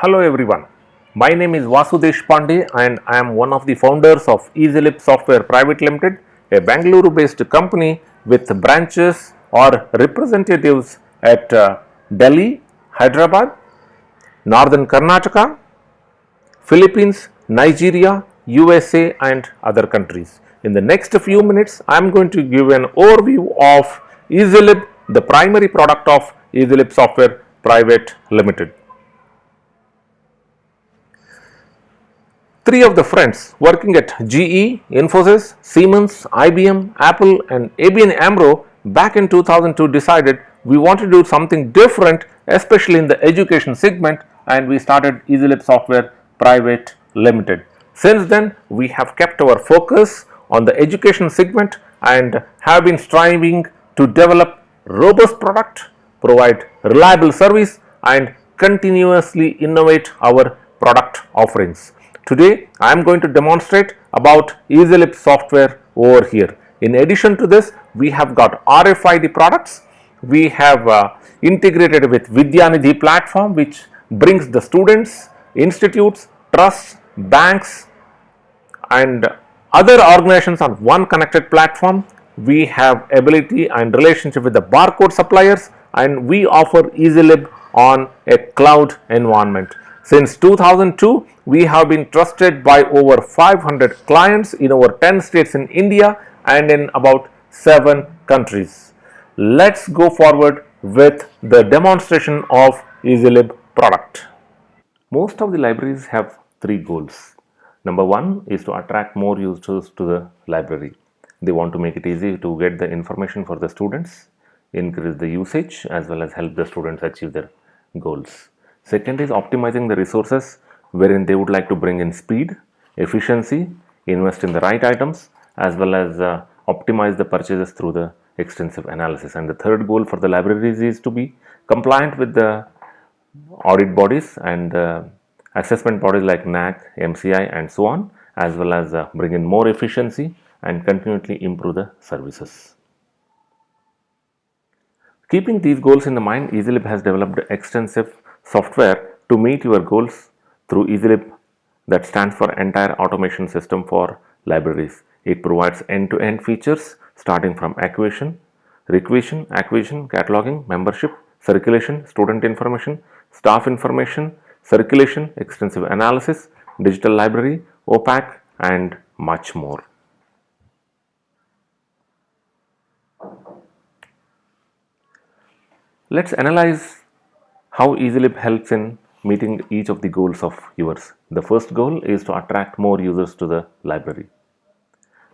Hello everyone, my name is Vasudesh Pandey and I am one of the founders of Easylib Software Private Limited, a Bangalore based company with branches or representatives at Delhi, Hyderabad, Northern Karnataka, Philippines, Nigeria, USA and other countries. In the next few minutes, I am going to give an overview of Easylib, the primary product of Easylib Software Private Limited. Three of the friends working at GE, Infosys, Siemens, IBM, Apple and ABN AMRO back in 2002 decided we want to do something different, especially in the education segment, and we started Easylib Software Private Limited. Since then, we have kept our focus on the education segment and have been striving to develop robust product, provide reliable service and continuously innovate our product offerings. Today, I am going to demonstrate about Easylib software over here. In addition to this, we have got RFID products. We have integrated with Vidyanidhi platform, which brings the students, institutes, trusts, banks and other organizations on one connected platform. We have ability and relationship with the barcode suppliers, and we offer Easylib on a cloud environment. Since 2002, we have been trusted by over 500 clients in over 10 states in India and in about 7 countries. Let's go forward with the demonstration of Easylib product. Most of the libraries have 3 goals. Number 1 is to attract more users to the library. They want to make it easy to get the information for the students, increase the usage as well as help the students achieve their goals. Second is optimizing the resources, wherein they would like to bring in speed, efficiency, invest in the right items as well as optimize the purchases through the extensive analysis. And the third goal for the libraries is to be compliant with the audit bodies and assessment bodies like NAC, MCI and so on, as well as bring in more efficiency and continually improve the services. Keeping these goals in the mind, Easylib has developed extensive software to meet your goals through Easylib, that stands for Entire Automation System for Libraries. It provides end-to-end features starting from acquisition, requisition, acquisition, cataloging, membership, circulation, student information, staff information, circulation, extensive analysis, digital library, OPAC and much more. Let's analyze how Easylib helps in meeting each of the goals of yours. The first goal is to attract more users to the library.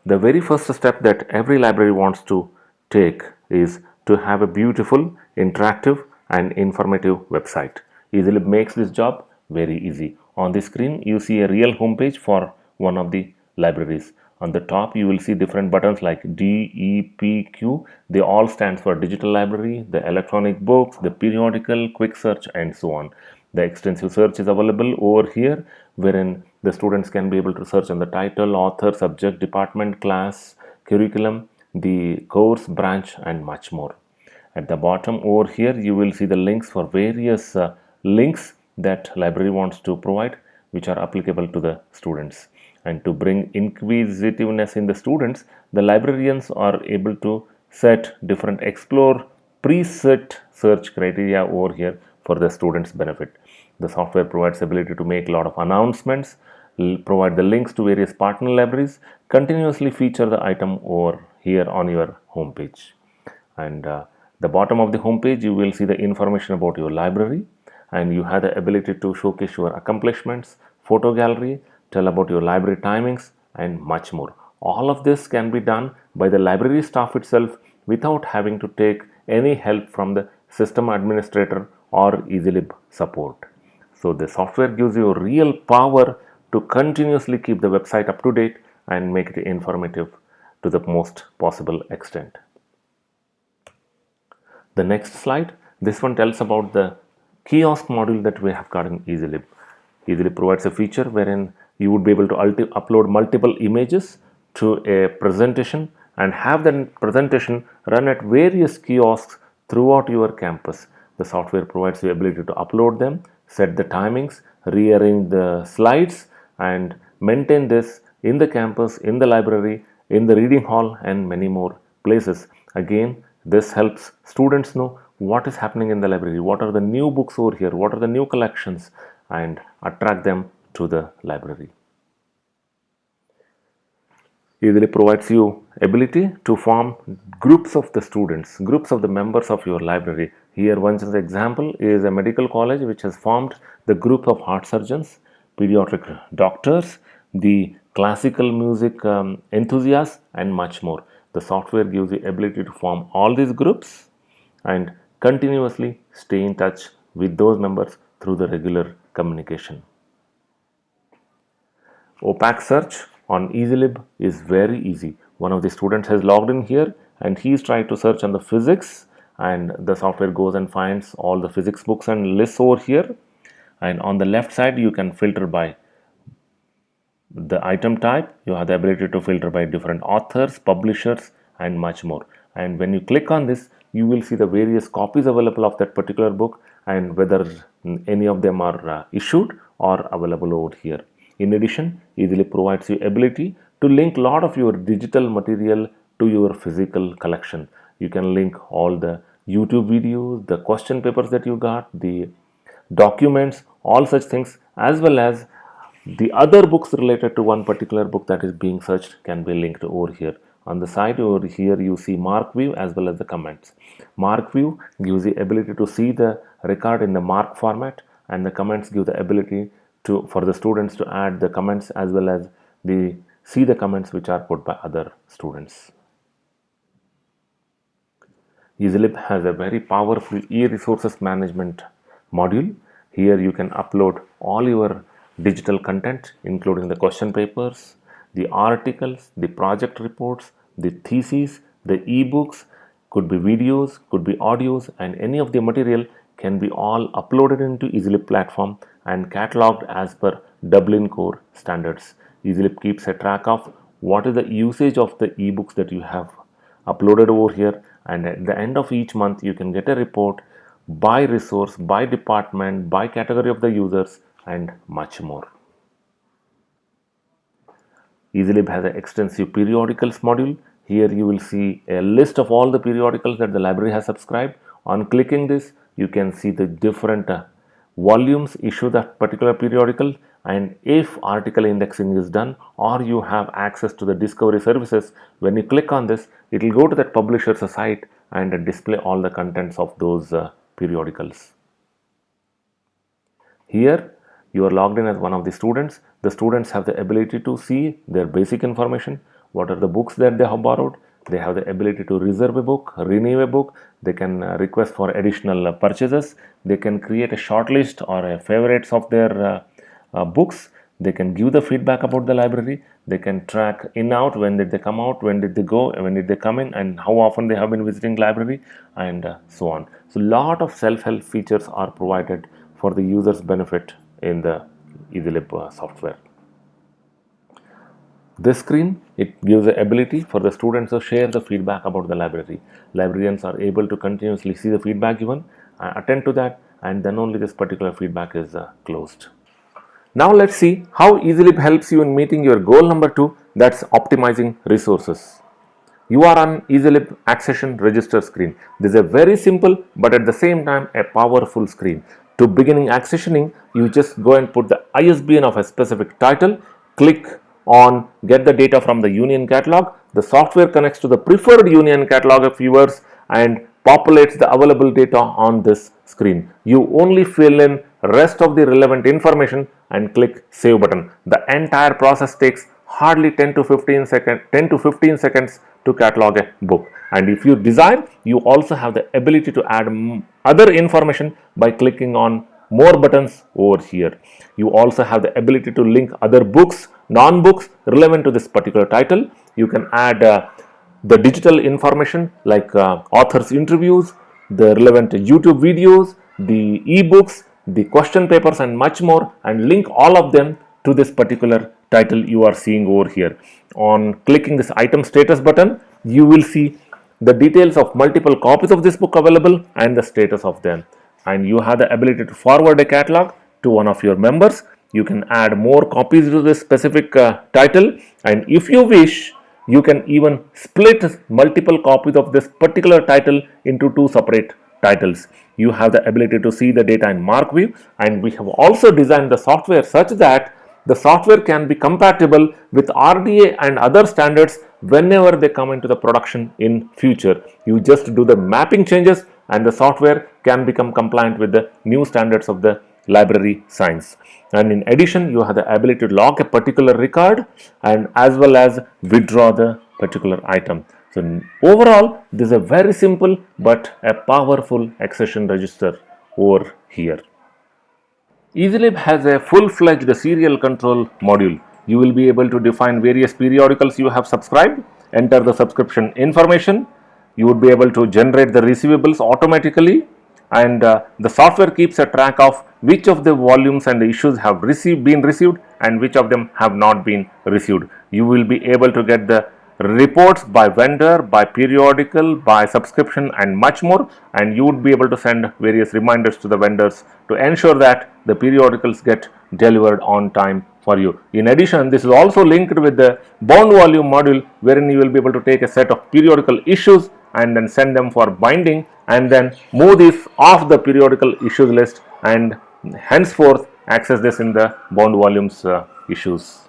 The very first step that every library wants to take is to have a beautiful, interactive and informative website. Easylib makes this job very easy. On the screen, you see a real homepage for one of the libraries. On the top, you will see different buttons like D, E, P, Q. They all stand for digital library, the electronic books, the periodical, quick search and so on. The extensive search is available over here, wherein the students can be able to search on the title, author, subject, department, class, curriculum, the course, branch and much more. At the bottom over here, you will see the links for various links that library wants to provide, which are applicable to the students. And to bring inquisitiveness in the students, the librarians are able to set different explore preset search criteria over here for the students' benefit. The software provides ability to make a lot of announcements, provide the links to various partner libraries, continuously feature the item over here on your homepage. And the bottom of the homepage, you will see the information about your library, and you have the ability to showcase your accomplishments, photo gallery, tell about your library timings and much more. All of this can be done by the library staff itself without having to take any help from the system administrator or Easylib support. So the software gives you real power to continuously keep the website up to date and make it informative to the most possible extent. The next slide, this one tells about the kiosk module that we have got in Easylib. Easylib provides a feature wherein you would be able to upload multiple images to a presentation and have that presentation run at various kiosks throughout your campus. The software provides the ability to upload them, set the timings, rearrange the slides, and maintain this in the campus, in the library, in the reading hall, and many more places. Again, this helps students know what is happening in the library, what are the new books over here, what are the new collections, and attract them to the library. Easily provides you ability to form groups of the students, groups of the members of your library. Here one such example is a medical college which has formed the group of heart surgeons, pediatric doctors, the classical music enthusiasts, and much more. The software gives you ability to form all these groups and continuously stay in touch with those members through the regular communication. Opaque search on Easylib is very easy. One of the students has logged in here and he is trying to search on the physics, and the software goes and finds all the physics books and lists over here. And on the left side you can filter by the item type. You have the ability to filter by different authors, publishers, and much more. And when you click on this, you will see the various copies available of that particular book and whether any of them are issued or available over here. In addition, Easylib provides you ability to link a lot of your digital material to your physical collection. You can link all the YouTube videos, the question papers that you got, the documents, all such things, as well as the other books related to one particular book that is being searched can be linked over here. On the side over here you see mark view as well as the comments. Mark view gives the ability to see the record in the mark format, and the comments give the ability for the students to add the comments as well as see the comments which are put by other students. Easylib has a very powerful e-resources management module. Here you can upload all your digital content, including the question papers, the articles, the project reports, the theses, the ebooks, could be videos, could be audios, and any of the material can be all uploaded into Easylib platform and cataloged as per Dublin Core standards. Easylib keeps a track of what is the usage of the ebooks that you have uploaded over here, and at the end of each month you can get a report by resource, by department, by category of the users, and much more. Easylib has an extensive periodicals module. Here you will see a list of all the periodicals that the library has subscribed. On clicking this, you can see the different volumes issue that particular periodical, and if article indexing is done or you have access to the discovery services, when you click on this, it will go to that publisher's site and display all the contents of those periodicals. Here you are logged in as one of the students. The students have the ability to see their basic information, what are the books that they have borrowed. They have the ability to reserve a book, renew a book. They can request for additional purchases. They can create a short list or a favorites of their books. They can give the feedback about the library. They can track in out, when did they come out, when did they go, when did they come in, and how often they have been visiting library, and so on. So lot of self-help features are provided for the user's benefit in the Easylib software. This screen, it gives the ability for the students to share the feedback about the library. Librarians are able to continuously see the feedback given, attend to that, and then only this particular feedback is closed. Now let's see how Easylib helps you in meeting your goal number 2, that's optimizing resources. You are on Easylib accession register screen. This is a very simple but at the same time a powerful screen. To beginning accessioning, you just go and put the ISBN of a specific title, click on get the data from the union catalog. The software connects to the preferred union catalog of yours and populates the available data on this screen. You only fill in rest of the relevant information and click save button. The entire process takes hardly 10 to 15 seconds to catalog a book. And if you desire, you also have the ability to add other information by clicking on more buttons over here. You also have the ability to link other books, non-books relevant to this particular title. You can add the digital information like authors' interviews, the relevant YouTube videos, the ebooks, the question papers, and much more, and link all of them to this particular title you are seeing over here. On clicking this item status button, you will see the details of multiple copies of this book available and the status of them. And you have the ability to forward a catalog to one of your members. You can add more copies to this specific title, and if you wish, you can even split multiple copies of this particular title into two separate titles. You have the ability to see the data in Mark view, and we have also designed the software such that the software can be compatible with RDA and other standards whenever they come into the production in future. You just do the mapping changes and the software can become compliant with the new standards of the library science. And in addition, you have the ability to lock a particular record and as well as withdraw the particular item. So overall, this is a very simple but a powerful accession register over here. Easylib has a full-fledged serial control module. You will be able to define various periodicals you have subscribed, enter the subscription information. You would be able to generate the receivables automatically, and the software keeps a track of which of the volumes and the issues have been received and which of them have not been received. You will be able to get the reports by vendor, by periodical, by subscription and much more, and you would be able to send various reminders to the vendors to ensure that the periodicals get delivered on time for you. In addition, this is also linked with the bound volume module, wherein you will be able to take a set of periodical issues and then send them for binding and then move this off the periodical issues list and henceforth access this in the bound volumes issues.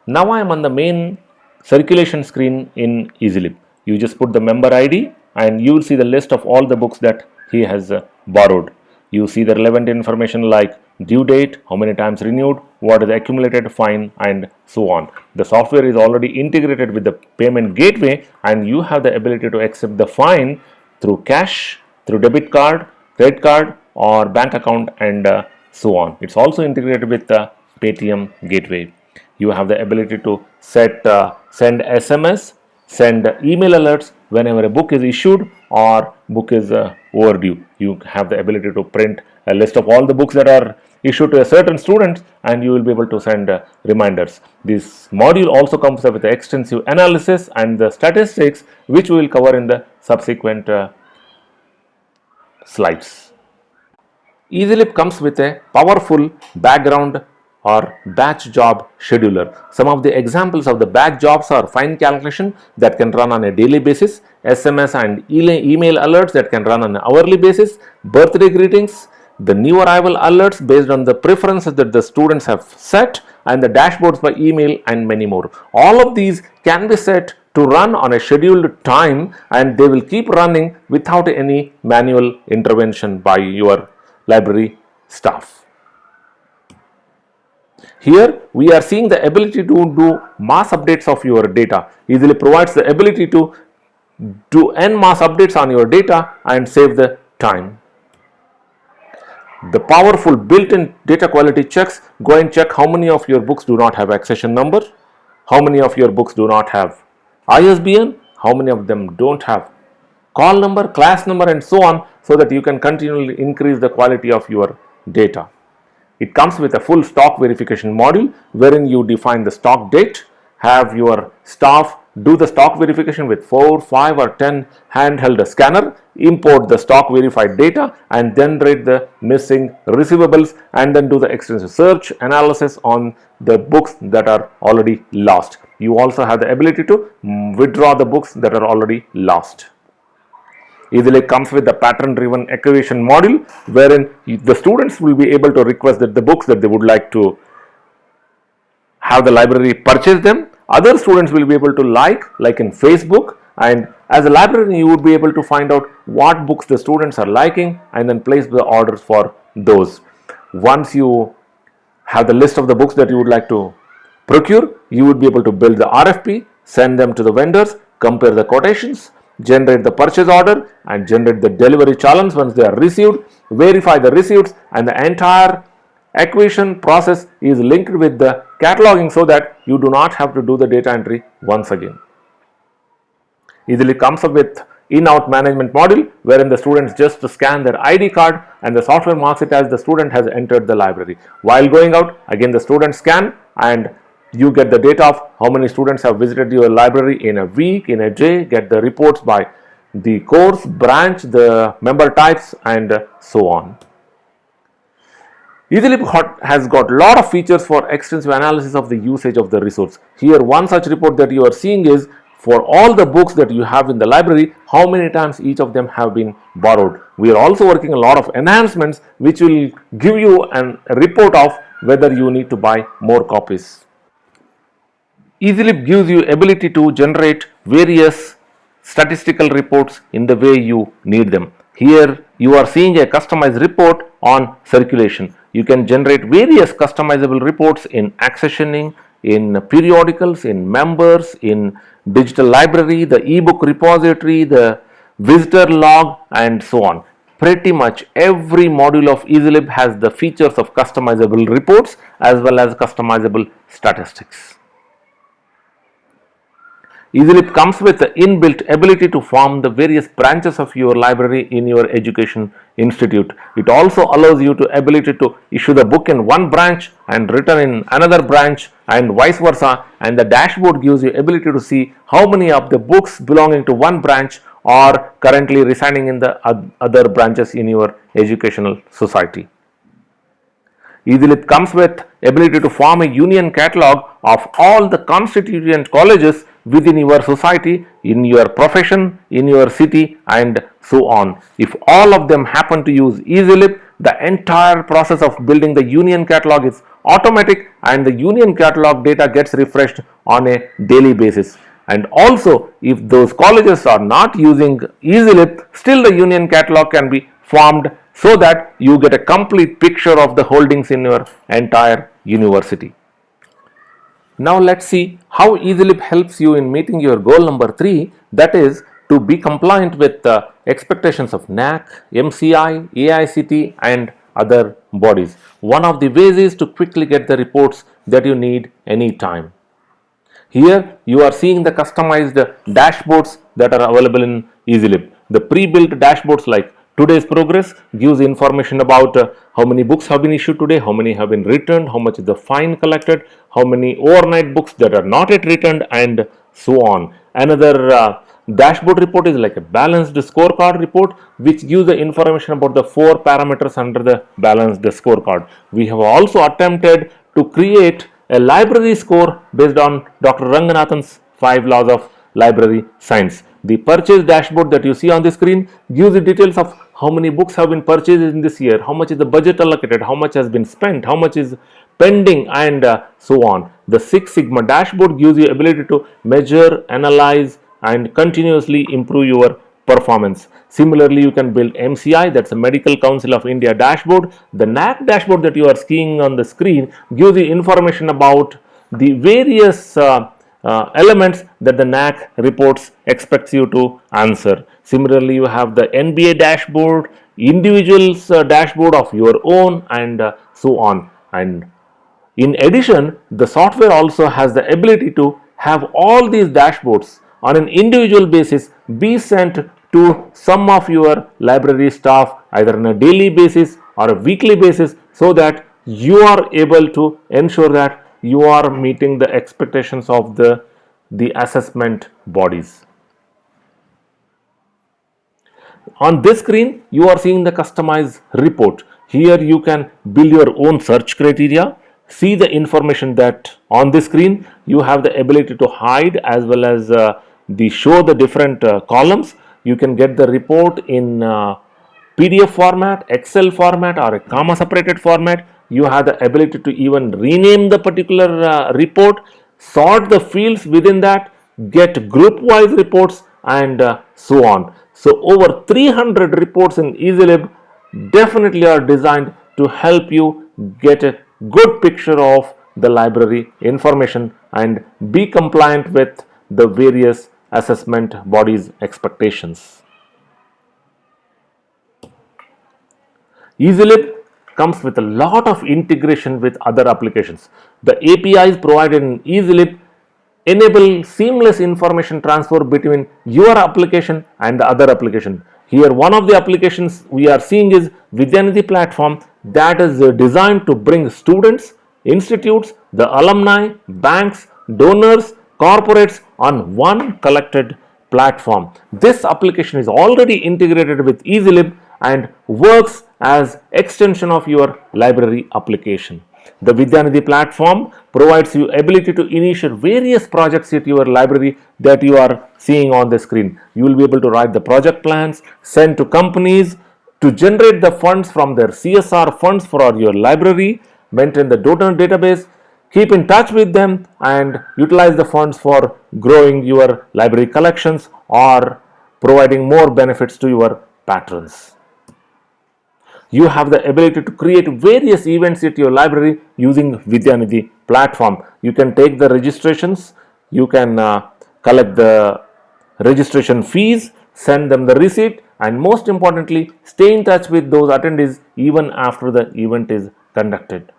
Now I am on the main circulation screen in Easylib. You just put the member ID and you will see the list of all the books that he has borrowed. You see the relevant information like due date, how many times renewed, what is the accumulated fine and so on. The software is already integrated with the payment gateway and you have the ability to accept the fine through cash, through debit card, credit card or bank account and so on. It's also integrated with the Paytm gateway. You have the ability to send SMS, send email alerts whenever a book is issued or book is overdue. You have the ability to print a list of all the books that are issued to a certain student and you will be able to send reminders. This module also comes up with the extensive analysis and the statistics, which we will cover in the subsequent slides. Easylib comes with a powerful background or batch job scheduler. Some of the examples of the batch jobs are fine calculation that can run on a daily basis, SMS and email alerts that can run on an hourly basis, birthday greetings, the new arrival alerts based on the preferences that the students have set, and the dashboards by email and many more. All of these can be set to run on a scheduled time and they will keep running without any manual intervention by your library staff. Here we are seeing the ability to do mass updates of your data. Easylib provides the ability to do en mass updates on your data and save the time. The powerful built-in data quality checks go and check how many of your books do not have accession number, how many of your books do not have ISBN, how many of them don't have call number, class number and so on, so that you can continually increase the quality of your data. It comes with a full stock verification module wherein you define the stock date, have your staff do the stock verification with 4, 5 or 10 handheld scanner, import the stock verified data and generate the missing receivables and then do the extensive search analysis on the books that are already lost. You also have the ability to withdraw the books that are already lost. Easylib comes with the pattern driven acquisition module wherein the students will be able to request that the books that they would like to have the library purchase them. Other students will be able to like in Facebook, and as a librarian you would be able to find out what books the students are liking and then place the orders for those. Once you have the list of the books that you would like to procure, you would be able to build the RFP, send them to the vendors, compare the quotations, generate the purchase order and generate the delivery challenge once they are received, verify the receipts, and the entire acquisition process is linked with the cataloging so that you do not have to do the data entry once again. Easylib comes up with in-out management module wherein the students just scan their ID card and the software marks it as the student has entered the library. While going out, again the students scan and you get the data of how many students have visited your library in a week, in a day, get the reports by the course, branch, the member types and so on. Easylib has got a lot of features for extensive analysis of the usage of the resource. Here one such report that you are seeing is for all the books that you have in the library, how many times each of them have been borrowed. We are also working a lot of enhancements which will give you a report of whether you need to buy more copies. Easylib gives you ability to generate various statistical reports in the way you need them. Here you are seeing a customized report on circulation. You can generate various customizable reports in accessioning, in periodicals, in members, in digital library, the ebook repository, the visitor log, and so on. Pretty much every module of Easylib has the features of customizable reports as well as customizable statistics. Easylib comes with the inbuilt ability to form the various branches of your library in your education institute. It also allows you to ability to issue the book in one branch and return in another branch and vice versa, and the dashboard gives you ability to see how many of the books belonging to one branch are currently residing in the other branches in your educational society. Easylib comes with ability to form a union catalog of all the constituent colleges within your society, in your profession, in your city, and so on. If all of them happen to use Easylib, the entire process of building the union catalog is automatic and the union catalog data gets refreshed on a daily basis. And also, if those colleges are not using Easylib, still the union catalog can be formed so that you get a complete picture of the holdings in your entire university. Now let's see how Easylib helps you in meeting your goal number 3, that is to be compliant with the expectations of NAAC, MCI, AICT and other bodies. One of the ways is to quickly get the reports that you need anytime. Here you are seeing the customized dashboards that are available in Easylib. The pre-built dashboards like today's progress gives information about how many books have been issued today, how many have been returned, how much is the fine collected, how many overnight books that are not yet returned, and so on. Another dashboard report is like a balanced scorecard report which gives the information about the 4 parameters under the balanced scorecard. We have also attempted to create a library score based on Dr. Ranganathan's 5 laws of library science. The purchase dashboard that you see on the screen gives the details of how many books have been purchased in this year, how much is the budget allocated, how much has been spent, how much is pending, and so on. The Six Sigma dashboard gives you ability to measure, analyze and continuously improve your performance. Similarly, you can build MCI, that's a Medical Council of India dashboard. The NAAC dashboard that you are seeing on the screen gives you information about the various elements that the NAAC reports expects you to answer. Similarly, you have the NBA dashboard, individuals dashboard of your own, and so on. And in addition, the software also has the ability to have all these dashboards on an individual basis be sent to some of your library staff either on a daily basis or a weekly basis, so that you are able to ensure that you are meeting the expectations of the assessment bodies. On this screen, you are seeing the customized report. Here you can build your own search criteria, see the information that on the screen. You have the ability to hide as well as show the different columns. You can get the report in PDF format, Excel format, or a comma separated format. You have the ability to even rename the particular report, sort the fields within that, get group wise reports, and so on. So over 300 reports in Easylib definitely are designed to help you get a good picture of the library information and be compliant with the various assessment bodies' expectations. Easylib comes with a lot of integration with other applications. The APIs provided in Easylib enable seamless information transfer between your application and the other application. Here one of the applications we are seeing is Vidyanidhi platform that is designed to bring students, institutes, the alumni, banks, donors, corporates on one collected platform. This application is already integrated with Easylib and works as extension of your library application. The Vidyanidhi platform provides you ability to initiate various projects at your library that you are seeing on the screen. You will be able to write the project plans, send to companies to generate the funds from their CSR funds for your library, maintain the donor database, keep in touch with them, and utilize the funds for growing your library collections or providing more benefits to your patrons. You have the ability to create various events at your library using Vidyanidhi platform. You can take the registrations, you can collect the registration fees, send them the receipt, and most importantly, stay in touch with those attendees even after the event is conducted.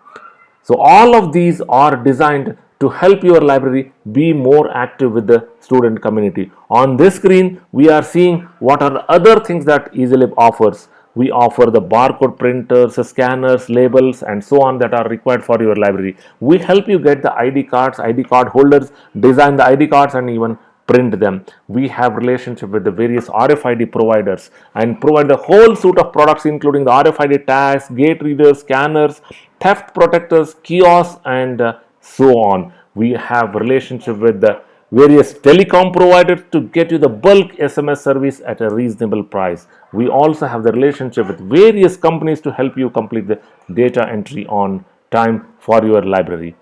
So all of these are designed to help your library be more active with the student community. On this screen, we are seeing what are the other things that Easylib offers. We offer the barcode printers, scanners, labels, and so on that are required for your library. We help you get the ID cards, ID card holders, design the ID cards, and even print them. We have relationship with the various RFID providers and provide the whole suite of products including the RFID tags, gate readers, scanners, theft protectors, kiosks, and so on. We have relationship with the various telecom providers to get you the bulk SMS service at a reasonable price. We also have the relationship with various companies to help you complete the data entry on time for your library.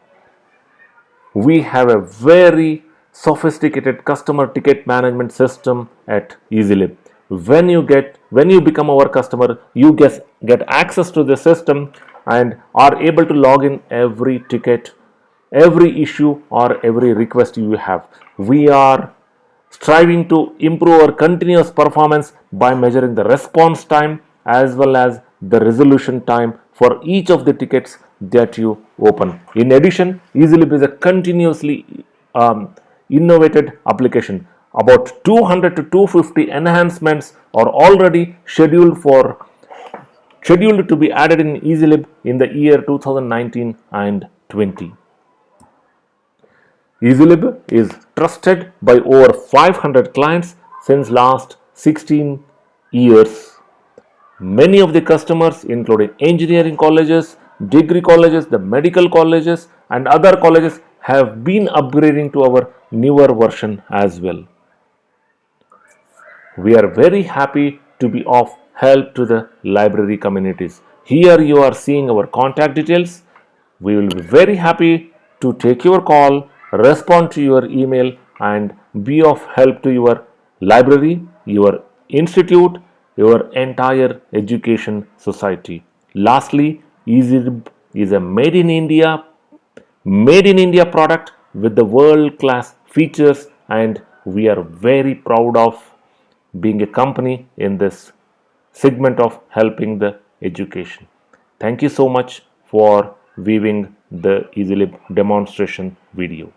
We have a very sophisticated customer ticket management system at Easylib. When you become our customer, you get access to the system and are able to log in every ticket, every issue, or every request you have. We are striving to improve our continuous performance by measuring the response time as well as the resolution time for each of the tickets that you open. In addition, Easylib is a continuously innovated application. About 200 to 250 enhancements are already scheduled to be added in Easylib in the year 2019 and 20. Easylib is trusted by over 500 clients since last 16 years. Many of the customers, including engineering colleges, degree colleges, the medical colleges, and other colleges, have been upgrading to our newer version as well. We are very happy to be of help to the library communities. Here you are seeing our contact details. We will be very happy to take your call, respond to your email, and be of help to your library, your institute, your entire education society. Lastly, Easylib is a made in India product with the world class features, and we are very proud of being a company in this segment of helping the education. Thank you so much for viewing the Easylib demonstration video.